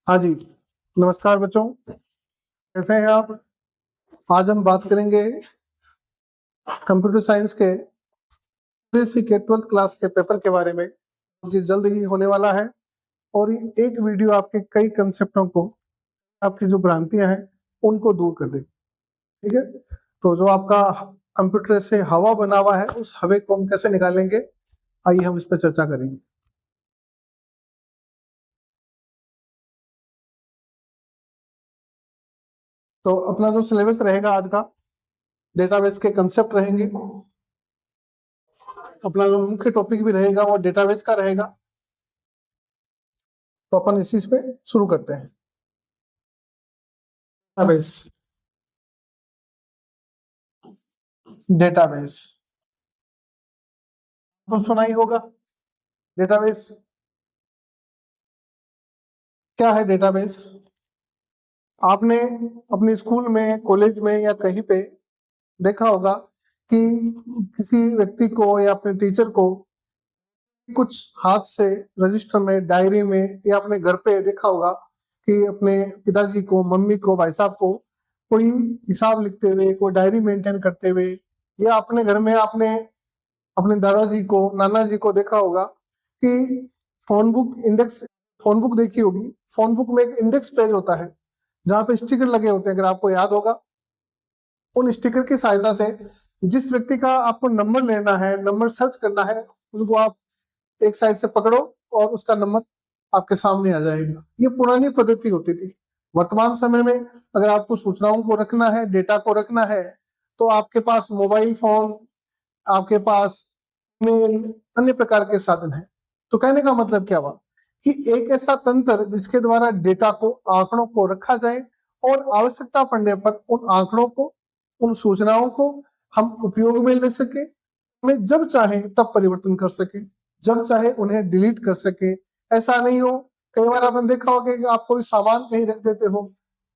हाँ जी, नमस्कार बच्चों, कैसे हैं आप? आज हम बात करेंगे कंप्यूटर साइंस के यूपीएससी के 12th क्लास के पेपर के बारे में, जो कि जल्द ही होने वाला है। और ये एक वीडियो आपके कई कंसेप्टों को, आपकी जो भ्रांतियां हैं, उनको दूर कर देगी। ठीक है? तो जो आपका कंप्यूटर से हवा बना हुआ है, उस हवा को हम कैसे निकालेंगे, आइए हम इस पर चर्चा करेंगे। तो अपना जो सिलेबस रहेगा आज का, डेटाबेस के कंसेप्ट रहेंगे। अपना जो मुख्य टॉपिक भी रहेगा वो डेटाबेस का रहेगा। तो अपन इसी पे शुरू करते हैं। डेटाबेस, डेटाबेस तो सुना ही होगा। डेटाबेस क्या है? डेटाबेस आपने अपने स्कूल में, कॉलेज में या कहीं पे देखा होगा कि किसी व्यक्ति को या अपने टीचर को कुछ हाथ से रजिस्टर में, डायरी में, या अपने घर पे देखा होगा कि अपने पिताजी को, मम्मी को, भाई साहब को कोई हिसाब लिखते हुए, कोई डायरी मेंटेन करते हुए, या अपने घर में आपने अपने दादाजी को, नाना जी को देखा होगा कि phone book index, phone book देखी होगी। फोन बुक में एक इंडेक्स पेज होता है जहाँ पे स्टिकर लगे होते हैं, अगर आपको याद होगा। उन स्टिकर की सहायता से जिस व्यक्ति का आपको नंबर लेना है, नंबर सर्च करना है, उनको आप एक साइड से पकड़ो और उसका नंबर आपके सामने आ जाएगा। ये पुरानी पद्धति होती थी। वर्तमान समय में अगर आपको सूचनाओं को रखना है, डेटा को रखना है, तो आपके पास मोबाइल फोन, आपके पास मेल, अन्य प्रकार के साधन हैं। तो कहने का मतलब क्या हुआ कि एक ऐसा तंत्र जिसके द्वारा डेटा को, आंकड़ों को रखा जाए और आवश्यकता पड़ने पर उन आंकड़ों को, उन सूचनाओं को हम उपयोग में ले सके, उन्हें जब चाहे तब परिवर्तन कर सके, जब चाहे उन्हें डिलीट कर सके। ऐसा नहीं हो, कई बार आपने देखा होगा कि आप कोई सामान कहीं रख देते हो,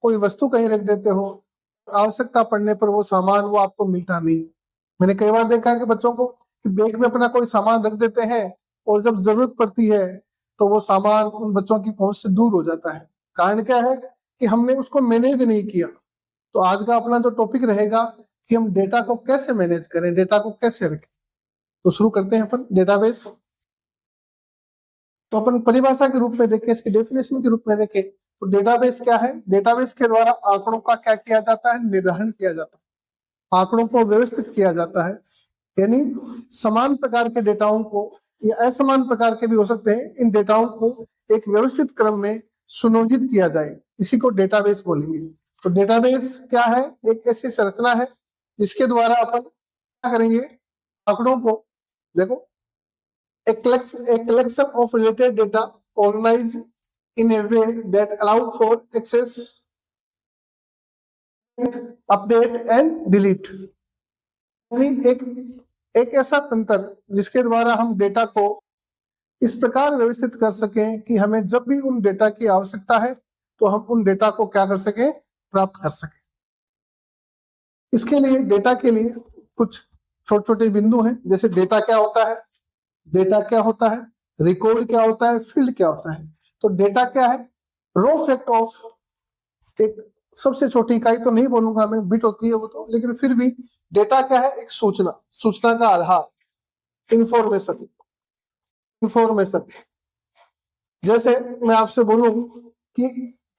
कोई वस्तु कहीं रख देते हो, आवश्यकता पड़ने पर वो सामान वो आपको मिलता नहीं। मैंने कई बार देखा है कि बच्चों को कि बैग में अपना कोई सामान रख देते हैं और जब जरूरत पड़ती है तो वो सामान उन बच्चों की पहुंच से दूर हो जाता है। कारण क्या है कि हमने उसको मैनेज नहीं किया। तो आज का अपना जो टॉपिक रहेगा कि हम डेटा को कैसे मैनेज करें, डेटा को कैसे रखें। तो शुरू करते हैं अपन डेटाबेस। तो अपन परिभाषा के रूप में देखें, इसके डेफिनेशन के रूप में देखें, तो डेटाबेस क्या है? डेटाबेस के द्वारा आंकड़ों का क्या किया जाता है? निर्धारण किया जाता है, आंकड़ों को व्यवस्थित किया जाता है। यानी समान प्रकार के डेटाओं को या असमान प्रकार के भी हो सकते हैं, इन डेटाओं को एक व्यवस्थित क्रम में सुनियोजित किया जाए, इसी को डेटाबेस बोलेंगे। तो डेटाबेस क्या है? एक ऐसी संरचना है जिसके द्वारा अपन क्या करेंगे, आंकड़ों को, देखो, a collection of related data organized in a way that allow for access, update and delete। यानी एक एक ऐसा तंत्र जिसके द्वारा हम डेटा को इस प्रकार व्यवस्थित कर सकें कि हमें जब भी उन डेटा की आवश्यकता है तो हम उन डेटा को क्या कर सकें, प्राप्त कर सकें। इसके लिए, डेटा के लिए कुछ छोटे छोटे बिंदु हैं। जैसे डेटा क्या होता है, डेटा क्या होता है, रिकॉर्ड क्या होता है, फील्ड क्या होता है। तो डेटा क्या है? रॉ फैक्ट ऑफ, एक सबसे छोटी इकाई तो नहीं बोलूंगा मैं, बिट होती है वो तो, लेकिन फिर भी डेटा क्या है? एक सूचना, सूचना का आधार, इंफॉर्मेशन, इंफॉर्मेशन। जैसे मैं आपसे बोलूं कि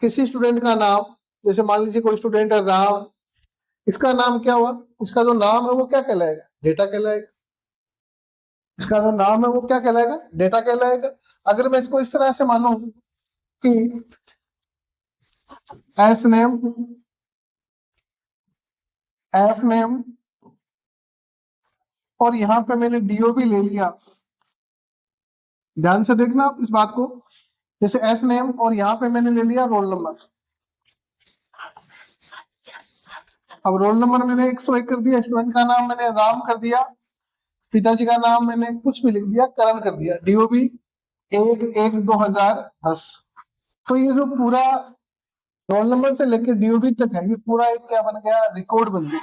किसी स्टूडेंट का नाम, जैसे मान लीजिए कोई स्टूडेंट है राम, इसका नाम क्या हुआ? इसका जो नाम है वो क्या कहलाएगा? डेटा कहलाएगा। इसका जो नाम है वो क्या कहलाएगा? डेटा कहलाएगा। अगर मैं इसको इस तरह से मानूं कि एस नेम, एफ नेम, और यहां पे मैंने डीओ भी ले लिया, ध्यान से देखना आप इस बात को। जैसे एस नेम और यहाँ पे मैंने ले लिया रोल नंबर। अब रोल नंबर मैंने 101 कर दिया, स्टूडेंट का नाम मैंने राम कर दिया, पिताजी का नाम मैंने कुछ भी लिख दिया, करण कर दिया, डीओ भी 1/1/2010। तो ये जो पूरा रोल नंबर से लेकर डीओबी तक है, ये पूरा एक क्या बन गया? रिकॉर्ड बन गया।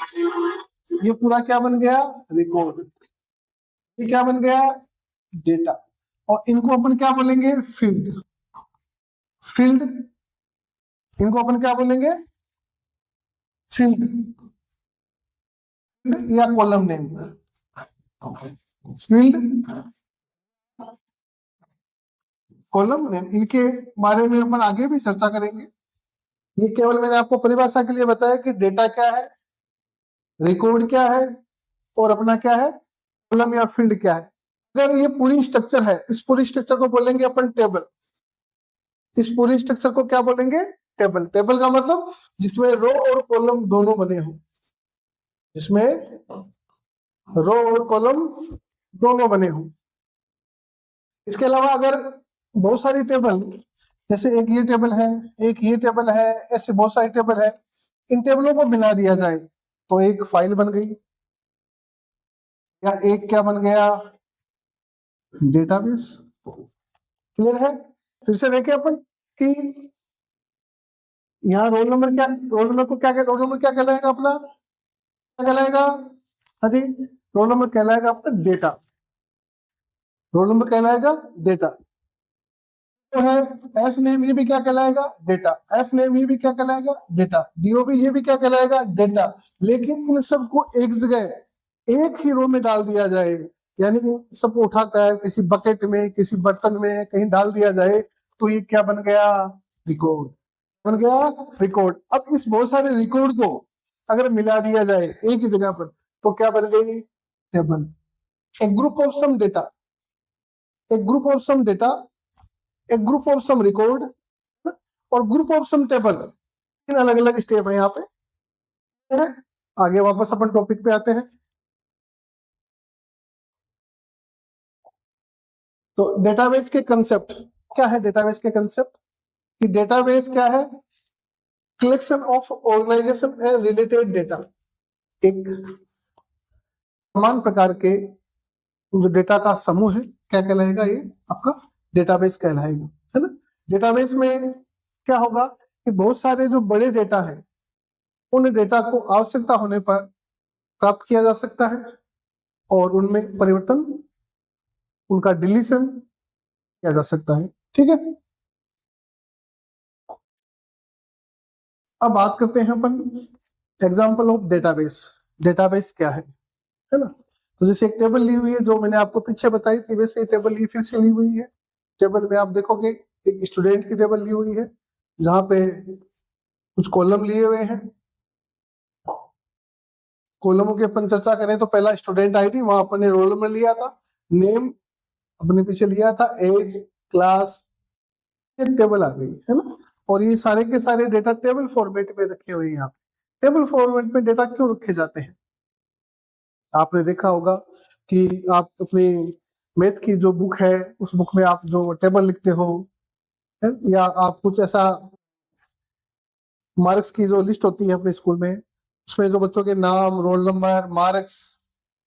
ये पूरा क्या बन गया? रिकॉर्ड। ये क्या बन गया? डेटा। और इनको अपन क्या बोलेंगे? फील्ड। फील्ड इनको अपन क्या बोलेंगे? फील्ड या column name. Field, column name, इनके बारे में अपन आगे भी चर्चा करेंगे। ये केवल मैंने आपको परिभाषा के लिए बताया कि डेटा क्या है, रिकॉर्ड क्या है, और अपना क्या है, कॉलम या फील्ड क्या है। अगर ये पूरी स्ट्रक्चर है, इस पूरी स्ट्रक्चर को बोलेंगे अपन टेबल। इस पूरी स्ट्रक्चर को क्या बोलेंगे? टेबल। टेबल का मतलब जिसमें रो और कॉलम दोनों बने हो, जिसमें रो और कॉलम दोनों बने हो। इसके अलावा अगर बहुत सारी टेबल, जैसे एक ये टेबल है, एक ये टेबल है, ऐसे बहुत सारी टेबल है, इन टेबलों को मिला दिया जाए तो एक फाइल बन गई, या एक क्या बन गया? डेटाबेस। क्लियर है? फिर से देखें अपन कि यहाँ रोल नंबर क्या, रोल नंबर को क्या, रोल नंबर क्या कहलाएगा अपना? क्या कहलाएगा? हाँ जी, रोल नंबर कहलाएगा अपना डेटा। रोल नंबर कहलाएगा डेटा। तो है एस नेम, ये भी क्या कहलाएगा? डेटा। एफ नेम, ये भी क्या कहलाएगा? डेटा। डीओबी, ये भी क्या कहलाएगा? डेटा। लेकिन इन सबको एक जगह एक ही रो में डाल दिया जाए, यानी इन सबको उठाकर किसी बकेट में, किसी बर्तन में कहीं डाल दिया जाए, तो ये क्या बन गया? रिकॉर्ड बन गया। रिकॉर्ड। अब इस बहुत सारे रिकॉर्ड को अगर मिला दिया जाए एक ही जगह पर, तो क्या बन गई? टेबल। एक ग्रुप ऑफ सम डेटा, एक ग्रुप ऑफ सम डेटा, एक ग्रुप ऑफ सम रिकॉर्ड, और ग्रुप ऑफ सम टेबल। तीन अलग अलग स्टेप है यहाँ पे। आगे वापस अपन टॉपिक पे आते हैं। तो डेटाबेस के कंसेप्ट क्या है? डेटाबेस के कंसेप्ट कि डेटाबेस क्या है? Collection of organisation and related data. एक समान प्रकार के जो डेटा का समूह है, क्या कहलाएगा? ये आपका डेटाबेस कहलाएगा, है ना। डेटाबेस में क्या होगा कि बहुत सारे जो बड़े डेटा है, उन डेटा को आवश्यकता होने पर प्राप्त किया जा सकता है, और उनमें परिवर्तन, उनका डिलीशन किया जा सकता है। ठीक है, अब बात करते हैं अपन एग्जाम्पल ऑफ डेटाबेस। डेटाबेस क्या है ना। तो जैसे एक टेबल ली हुई है, जो मैंने आपको पीछे बताई थी, वैसे ये टेबल ही फिर से ली हुई है। टेबल में आप देखोगे एक स्टूडेंट की टेबल ली हुई है, जहां पे कुछ कॉलम लिए हुए हैं। कॉलमों की अपन चर्चा करें तो पहला स्टूडेंट आईडी, वहां अपन ने रोल नंबर लिया था, नेम अपने पीछे लिया था, एज, क्लास, एक टेबल आ गई, है ना। और ये सारे के सारे डेटा टेबल फॉर्मेट में रखे हुए हैं यहाँ पे। टेबल फॉर्मेट में डेटा क्यों रखे जाते हैं? आपने देखा होगा कि आप अपनी मैथ की जो बुक है, उस बुक में आप जो टेबल लिखते हो, है? या आप कुछ ऐसा मार्क्स की जो लिस्ट होती है अपने स्कूल में, उसमें जो बच्चों के नाम, रोल नंबर, मार्क्स,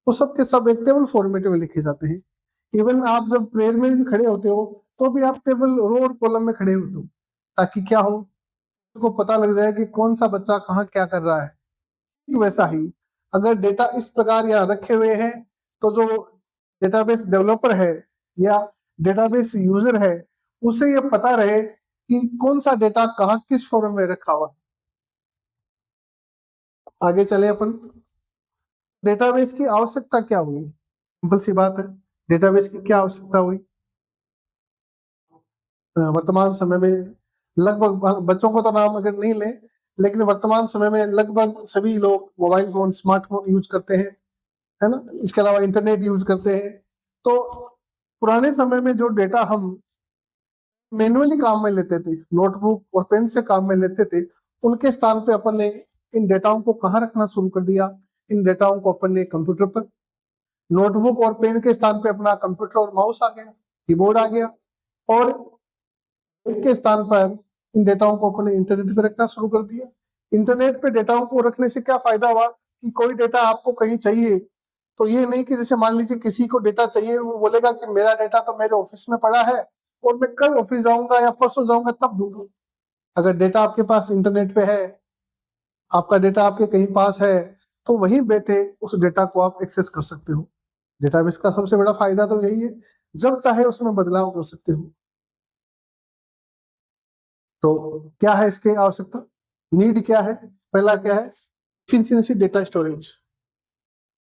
वो सब के सब एक टेबल फॉर्मेट में लिखे जाते हैं। इवन आप जब प्रेयर में भी खड़े होते हो, तो भी आप टेबल, रो और कॉलम में खड़े होते हो, ताकि क्या हो, को पता लग जाए कि कौन सा बच्चा कहाँ क्या कर रहा है। ठीक वैसा ही अगर डेटा इस प्रकार यहाँ रखे हुए हैं, तो जो डेटाबेस डेवलपर है या डेटाबेस यूजर है, उसे ये पता रहे कि कौन सा डेटा कहाँ किस फॉर्म में रखा हुआ है। आगे चले अपन। डेटाबेस की आवश्यकता क्या हुई? सिंपल सी बात है, डेटाबेस की क्या आवश्यकता हुई? वर्तमान समय में लगभग, बच्चों को तो नाम अगर नहीं ले, लेकिन वर्तमान समय में लगभग सभी लोग मोबाइल फोन, स्मार्टफोन यूज करते हैं, है ना। इसके अलावा इंटरनेट यूज करते हैं। तो पुराने समय में जो डेटा हम मैन्युअली काम में लेते थे, नोटबुक और पेन से काम में लेते थे, उनके स्थान पे अपन ने इन डेटाओं को कहाँ रखना शुरू कर दिया? इन डेटाओं को अपन ने कंप्यूटर पर, नोटबुक और पेन के स्थान पे अपना कंप्यूटर और माउस आ गया, कीबोर्ड आ गया, और के स्थान पर इन डेटाओं को अपने इंटरनेट पे रखना शुरू कर दिया। इंटरनेट पे डेटाओं को रखने से क्या फायदा हुआ कि कोई डेटा आपको कहीं चाहिए, तो ये नहीं कि जैसे मान लीजिए किसी को डेटा चाहिए, वो बोलेगा कि मेरा डेटा तो मेरे ऑफिस में पड़ा है, और मैं कल ऑफिस जाऊंगा या परसों जाऊंगा तब दूंगा। अगर डेटा आपके पास इंटरनेट पे है, आपका डेटा आपके कहीं पास है, तो वहीं बैठे उस डेटा को आप एक्सेस कर सकते हो। डेटाबेस का सबसे बड़ा फायदा तो यही है, जब चाहे उसमें बदलाव कर सकते हो। तो क्या है इसके आवश्यकता, नीड क्या है, पहला क्या है, एफिशिएंसी डेटा स्टोरेज।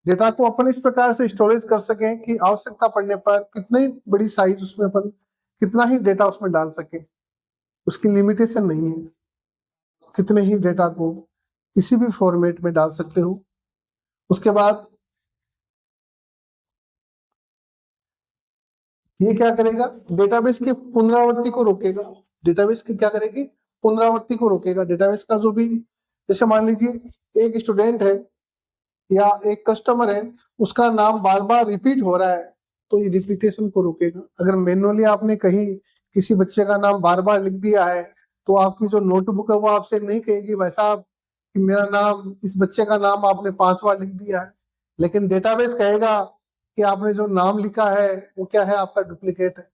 डेटा को अपन इस प्रकार से स्टोरेज कर सकें कि आवश्यकता पड़ने पर कितनी बड़ी साइज उसमें अपन कितना ही डेटा उसमें डाल सके, उसकी लिमिटेशन नहीं है, कितने ही डेटा को किसी भी फॉर्मेट में डाल सकते हो। उसके बाद ये क्या करेगा, डेटाबेस की पुनरावृत्ति को रोकेगा। डेटाबेस की क्या करेगी, पुनरावृत्ति को रोकेगा। डेटाबेस का जो भी, जैसे मान लीजिए एक स्टूडेंट है या एक कस्टमर है, उसका नाम बार बार रिपीट हो रहा है, तो ये रिपीटेशन को रोकेगा। अगर मैनुअली आपने कहीं किसी बच्चे का नाम बार बार लिख दिया है, तो आपकी जो नोटबुक है वो आपसे नहीं कहेगी भाई साहब कि मेरा नाम, इस बच्चे का नाम आपने 5 बार लिख दिया है, लेकिन डेटाबेस कहेगा कि आपने जो नाम लिखा है वो क्या है, आपका डुप्लीकेट है।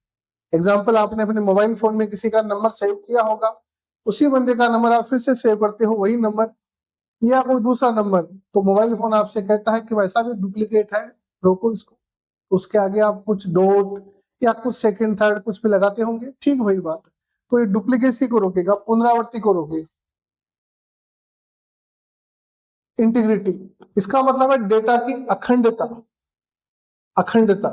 एग्जाम्पल, आपने अपने मोबाइल फोन में किसी का नंबर सेव किया होगा, उसी बंदे का नंबर आप फिर से सेव करते हो, वही नंबर या कोई दूसरा नंबर, तो मोबाइल फोन आपसे कहता है कि वैसा भी डुप्लीकेट है, रोको इसको। उसके आगे आप कुछ डॉट या कुछ सेकंड थर्ड कुछ भी लगाते होंगे, ठीक वही बात है। तो ये डुप्लीकेसी को रोकेगा, पुनरावृत्ति को रोकेगा। इंटीग्रिटी, इसका मतलब है डेटा की अखंडता। अखंडता,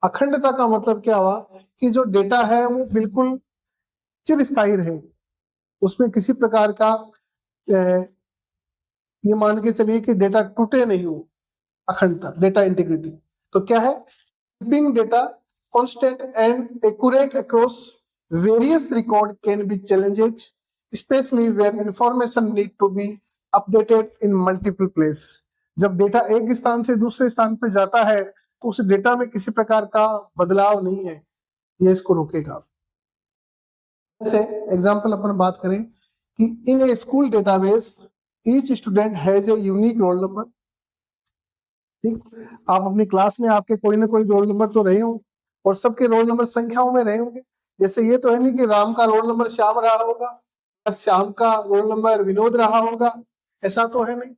अखंडता का मतलब क्या हुआ कि जो डेटा है वो बिल्कुल चिरस्थायी रहे, उसमें किसी प्रकार का ये मान के चलिए कि डेटा टूटे नहीं हो। अखंडता, डेटा इंटीग्रिटी। तो क्या है, keeping data constant and accurate across various record can be challenges, specially where information need to be updated in multiple place. जब डेटा एक स्थान से दूसरे स्थान पर जाता है तो उस डेटा में किसी प्रकार का बदलाव नहीं है, ये इसको रोकेगा। जैसे एग्जांपल अपन बात करें कि in a school database each student has a unique roll number. ठीक, आप अपनी क्लास में आपके कोई ना कोई रोल नंबर तो रहे हो, और सबके रोल नंबर संख्याओं में रहे होंगे। जैसे ये तो है नहीं कि राम का रोल नंबर श्याम रहा होगा, श्याम का रोल नंबर विनोद रहा होगा, ऐसा तो है नहीं।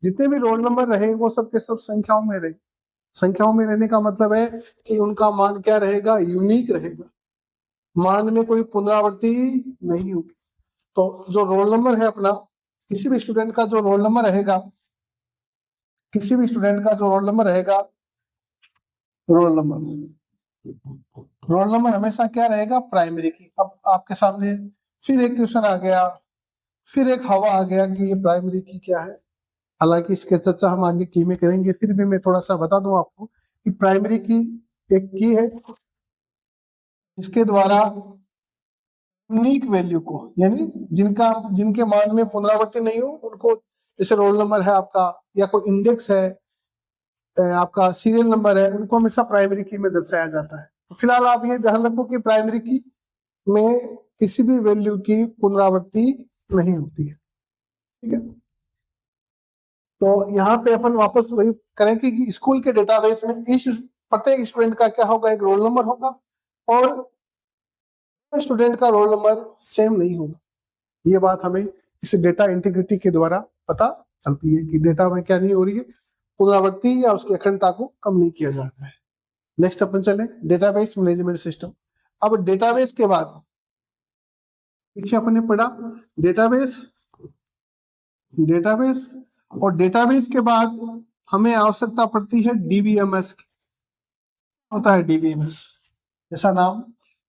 जितने भी रोल नंबर रहे वो सब के सब संख्याओं में रहे। संख्याओं में रहने का मतलब है कि उनका मान क्या रहेगा, यूनिक रहेगा, मान में कोई पुनरावृत्ति नहीं होगी। तो जो रोल नंबर है अपना, किसी भी स्टूडेंट का जो रोल नंबर रहेगा, किसी भी स्टूडेंट का जो रोल नंबर रहेगा, रोल नंबर, रोल नंबर हमेशा क्या रहेगा, प्राइमरी की। अब आपके सामने फिर एक क्वेश्चन आ गया, फिर एक हवा आ गया कि ये प्राइमरी की क्या है। हालांकि इसके चर्चा हम आगे की में करेंगे, फिर भी मैं थोड़ा सा बता दूं आपको कि प्राइमरी की एक की है इसके द्वारा यूनिक वैल्यू को, यानी जिनके मान में पुनरावृत्ति नहीं हो उनको, जैसे रोल नंबर है आपका या कोई इंडेक्स है, आपका सीरियल नंबर है, उनको हमेशा प्राइमरी की में दर्शाया जाता है। तो फिलहाल आप ये ध्यान रखो कि प्राइमरी की में किसी भी वैल्यू की पुनरावृत्ति नहीं होती है। ठीक है, तो यहाँ पे अपन वापस वही करें कि स्कूल के डेटाबेस में इस प्रत्येक स्टूडेंट का क्या होगा, एक रोल नंबर होगा, और स्टूडेंट का रोल नंबर सेम नहीं होगा। ये बात हमें इस डेटा इंटीग्रिटी के द्वारा पता चलती है कि डेटा में क्या नहीं हो रही है, पुनरावृत्ति या उसकी अखंडता को कम नहीं किया जाता है। नेक्स्ट अपन चले, डेटाबेस मैनेजमेंट सिस्टम। अब डेटाबेस के बाद पीछे अपन ने पढ़ा डेटाबेस, डेटाबेस, और डेटाबेस के बाद हमें आवश्यकता पड़ती है डीबीएमएस की। होता है डीबीएमएस जैसा नाम,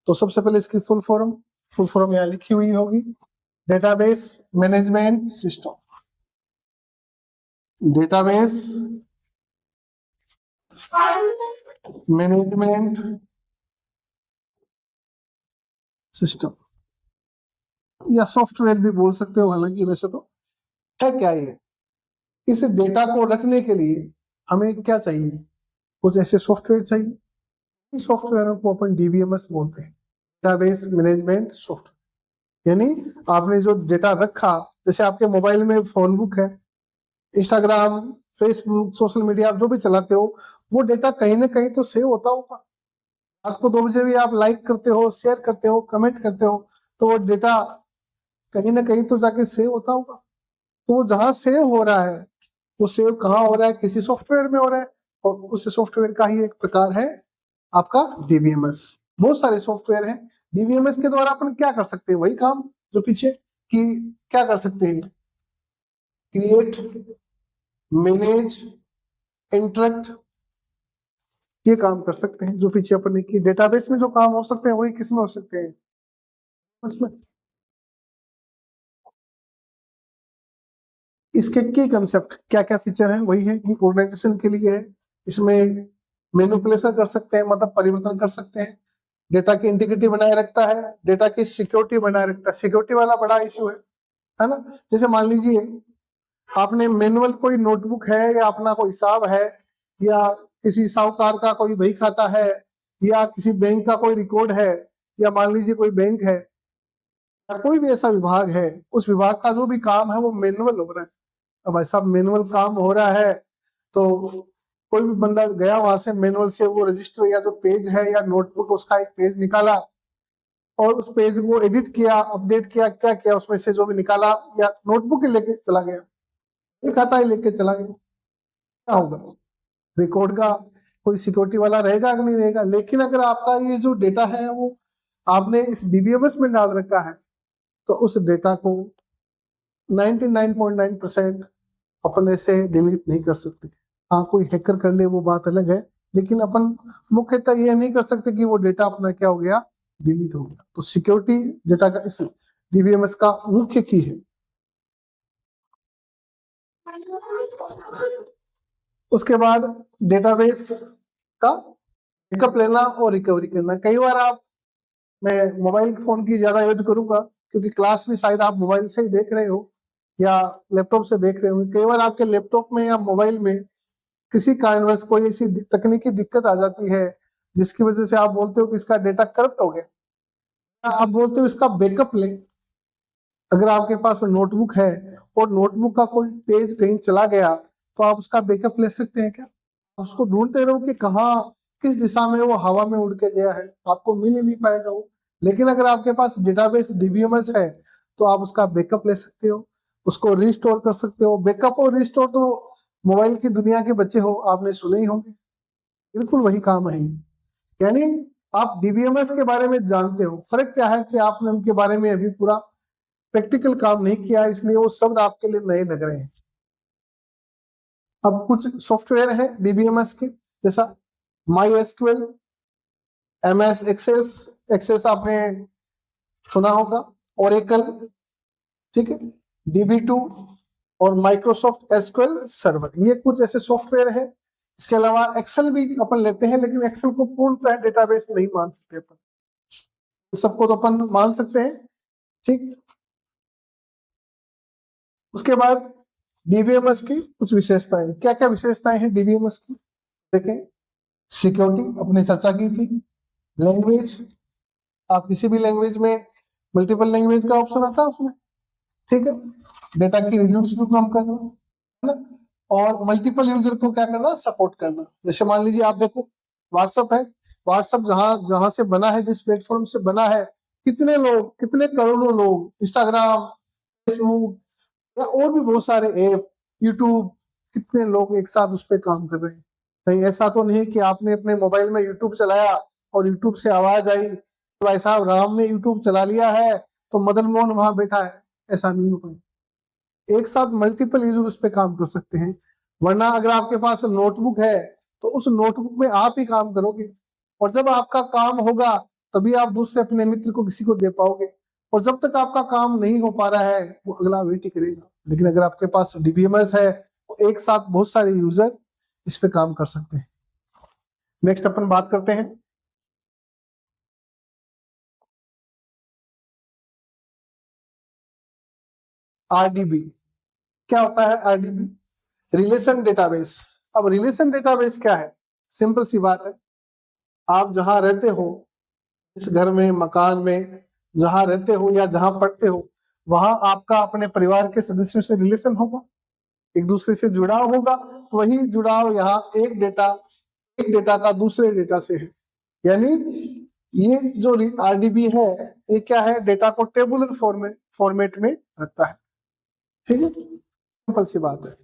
तो सबसे पहले इसकी फुल फॉर्म यहाँ लिखी हुई होगी, database management system. Database management system या सॉफ्टवेयर भी बोल सकते हो, हालांकि वैसे तो है क्या ये, इस डेटा को रखने के लिए हमें क्या चाहिए, कुछ ऐसे सॉफ्टवेयर चाहिए। इस सॉफ्टवेयर को अपन डीबीएमएस बोलते हैं, डेटाबेस मैनेजमेंट सॉफ्टवेयर। यानी आपने जो डेटा रखा, जैसे आपके मोबाइल में फोन बुक है, इंस्टाग्राम, फेसबुक, सोशल मीडिया आप जो भी चलाते हो, वो डेटा कहीं ना कहीं तो सेव होता होगा। रात को 2 बजे भी आप लाइक करते हो, शेयर करते हो, कमेंट करते हो, तो वो डेटा कहीं ना कहीं तो जाके सेव होता होगा। तो वो जहां सेव हो रहा है, वो सेव कहाँ हो रहा है, किसी सॉफ्टवेयर में हो रहा है, और उस सॉफ्टवेयर का ही एक प्रकार है आपका डीबीएमएस। बहुत सारे सॉफ्टवेयर हैं। डीबीएमएस के द्वारा अपन क्या कर सकते हैं, वही काम जो पीछे कि क्या कर सकते हैं, क्रिएट, मैनेज, इंटरेक्ट, ये काम कर सकते हैं जो पीछे अपन ने की। डेटाबेस में जो काम हो सकते हैं वही किस में हो सकते हैं, उसमें। इसके की कंसेप्ट क्या क्या फीचर है, वही है कि ऑर्गेनाइजेशन के लिए है, इसमें मैनिपुलेशन कर सकते हैं, मतलब परिवर्तन कर सकते हैं, डेटा की इंटीग्रिटी बनाए रखता है, डेटा की सिक्योरिटी बनाए रखता है। सिक्योरिटी वाला बड़ा इशू है ना। जैसे मान लीजिए आपने मैनुअल कोई नोटबुक है या अपना कोई हिसाब है या किसी साहूकार का कोई बही खाता है या किसी बैंक का कोई रिकॉर्ड है या मान लीजिए कोई बैंक है या कोई भी ऐसा विभाग है, उस विभाग का जो भी काम है वो मैनुअल हो रहा है। अब ऐसा मैनुअल काम हो रहा है तो कोई भी बंदा गया वहां से मैनुअल से वो रजिस्टर या जो पेज है या नोटबुक उसका एक पेज निकाला और उस पेज को एडिट किया, अपडेट किया, क्या किया, उसमें से जो भी निकाला या नोटबुक ही लेके चला गया, एक खाता ही लेके चला गया, क्या होगा, रिकॉर्ड का कोई सिक्योरिटी वाला रहेगा कि नहीं रहेगा। लेकिन अगर आपका ये जो डेटा है वो आपने इस डीबीएमएस में डाल रखा है तो उस डेटा को 99.9% अपने से डिलीट नहीं कर सकते। हाँ, कोई हैकर कर ले वो बात अलग है, लेकिन अपन मुख्यतः ये नहीं कर सकते कि वो डेटा अपना क्या हो गया, डिलीट हो गया। तो सिक्योरिटी डेटा का इस डीबीएमएस का मुख्य की है। उसके बाद डेटाबेस का बैकअप लेना और रिकवरी करना। कई बार आप, मैं मोबाइल फोन की ज्यादा यूज करूंगा क्योंकि क्लास भी शायद आप मोबाइल से ही देख रहे हो या लैपटॉप से देख रहे हो। कई बार आपके लैपटॉप में या मोबाइल में किसी कारणवश कोई ऐसी तकनीकी दिक्कत आ जाती है जिसकी वजह से आप बोलते हो कि इसका डेटा करप्ट हो गया, आप बोलते हो इसका बैकअप ले। अगर आपके पास नोटबुक है और नोटबुक का कोई पेज कहीं चला गया तो आप उसका बैकअप ले सकते हैं क्या? उसको ढूंढते रहो कि कहाँ, किस दिशा में वो हवा में उड़ के गया है, आपको मिल ही नहीं पाएगा वो। लेकिन अगर आपके पास डेटाबेस डीबीएमएस है तो आप उसका बैकअप ले सकते हो, उसको रिस्टोर कर सकते हो। बैकअप और रिस्टोर तो मोबाइल की दुनिया के बच्चे हो, आपने सुने ही होंगे, बिल्कुल वही काम है। यानी आप डीबीएमएस के बारे में जानते हो, फर्क क्या है कि आपने उनके बारे में अभी पूरा प्रैक्टिकल काम नहीं किया, इसलिए वो शब्द आपके लिए नए लग रहे हैं। अब कुछ सॉफ्टवेयर है डीबीएमएस के, जैसा MySQL, MS Access, Access आपने सुना होगा, ओरेकल, ठीक है, DB2 और माइक्रोसॉफ्ट एसक्यूएल सर्वर, ये कुछ ऐसे सॉफ्टवेयर है। इसके अलावा एक्सेल भी अपन लेते हैं, लेकिन एक्सेल को पूर्णतः डेटाबेस नहीं मान सकते अपन, सबको तो अपन मान सकते हैं, ठीक है। उसके बाद डीबीएमएस की कुछ विशेषताएं, क्या क्या विशेषताएं हैं डीबीएमएस की, देखें। सिक्योरिटी अपने चर्चा की थी, लैंग्वेज, आप किसी भी लैंग्वेज में, मल्टीपल लैंग्वेज का ऑप्शन आता है उसमें, ठीक है। डेटा की रिड्यूस को कम करना, है ना, और मल्टीपल यूजर को क्या करना, सपोर्ट करना। जैसे मान लीजिए आप देखो व्हाट्सएप है, व्हाट्सएप जहां जहां से बना है, जिस प्लेटफॉर्म से बना है, कितने लोग, कितने करोड़ों लोग, इंस्टाग्राम, फेसबुक या और भी बहुत सारे ऐप, यूट्यूब, कितने लोग एक साथ उस पर काम कर रहे हैं। कहीं ऐसा तो नहीं कि आपने अपने मोबाइल में यूट्यूब चलाया और यूट्यूब से आवाज आई तो भाई साहब राम ने यूट्यूब चला लिया है तो मदन मोहन वहां बैठा है, ऐसा नहीं हो पाएगा। एक साथ मल्टीपल यूजर उस पर काम कर सकते हैं। वरना अगर आपके पास नोटबुक है तो उस नोटबुक में आप ही काम करोगे, और जब आपका काम होगा तभी आप दूसरे अपने मित्र को किसी को दे पाओगे, और जब तक आपका काम नहीं हो पा रहा है वो अगला वेट ही करेगा। लेकिन अगर आपके पास डीबीएमएस है तो एक साथ बहुत सारे यूजर इस पे काम कर सकते हैं। नेक्स्ट अपन बात करते हैं आरडीबी। क्या होता है आरडीबी? Relation database. अब रिलेशन डेटाबेस क्या है, सिंपल सी बात है, आप जहां रहते हो, इस घर में, मकान में जहां रहते हो या जहां पढ़ते हो, वहां आपका अपने परिवार के सदस्यों से रिलेशन होगा, एक दूसरे से जुड़ाव होगा। वही जुड़ाव यहाँ एक डेटा का दूसरे डेटा से है। यानी ये जो आरडीबी है ये क्या है, डेटा को टेबुलर फॉर्मेट में रखता है, ठीक है, सिंपल सी बात है।